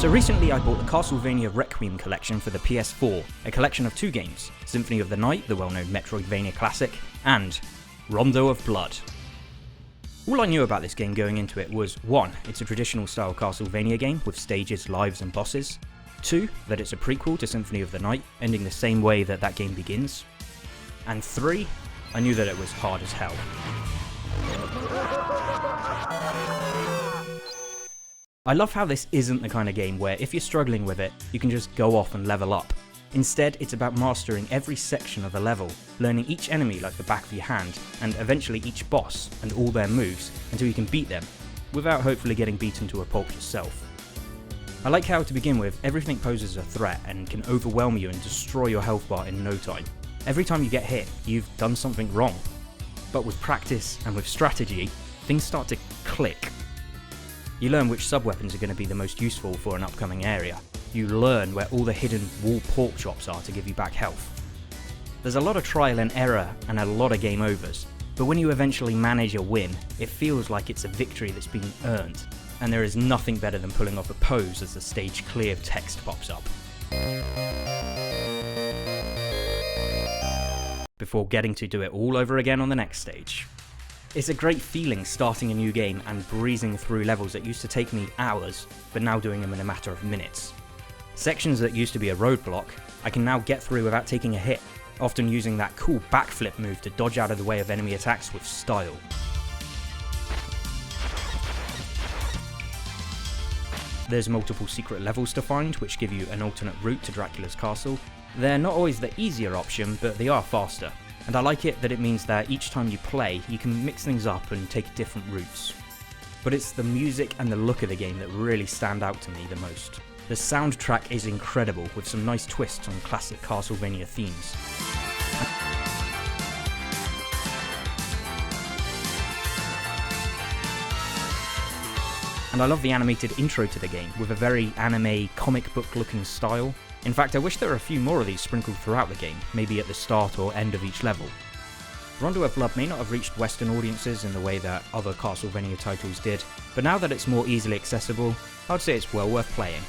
So recently I bought the Castlevania Requiem Collection for the PS4, a collection of 2 games, Symphony of the Night, the well-known Metroidvania classic, and Rondo of Blood. All I knew about this game going into it was 1. It's a traditional style Castlevania game with stages, lives and bosses. 2. That it's a prequel to Symphony of the Night, ending the same way that that game begins. And 3. I knew that it was hard as hell. I love how this isn't the kind of game where if you're struggling with it, you can just go off and level up. Instead, it's about mastering every section of a level, learning each enemy like the back of your hand, and eventually each boss and all their moves until you can beat them, without hopefully getting beaten to a pulp yourself. I like how, to begin with, everything poses a threat and can overwhelm you and destroy your health bar in no time. Every time you get hit, you've done something wrong. But with practice and with strategy, things start to click. You learn which sub-weapons are going to be the most useful for an upcoming area. You learn where all the hidden wall pork chops are to give you back health. There's a lot of trial and error and a lot of game overs, but when you eventually manage a win, it feels like it's a victory that's been earned, and there is nothing better than pulling off a pose as the stage clear text pops up. Before getting to do it all over again on the next stage. It's a great feeling starting a new game and breezing through levels that used to take me hours, but now doing them in a matter of minutes. Sections that used to be a roadblock, I can now get through without taking a hit, often using that cool backflip move to dodge out of the way of enemy attacks with style. There's multiple secret levels to find, which give you an alternate route to Dracula's castle. They're not always the easier option, but they are faster. And I like it that it means that each time you play, you can mix things up and take different routes. But it's the music and the look of the game that really stand out to me the most. The soundtrack is incredible, with some nice twists on classic Castlevania themes. And I love the animated intro to the game, with a very anime, comic book looking style. In fact, I wish there were a few more of these sprinkled throughout the game, maybe at the start or end of each level. Rondo of Blood may not have reached Western audiences in the way that other Castlevania titles did, but now that it's more easily accessible, I'd say it's well worth playing.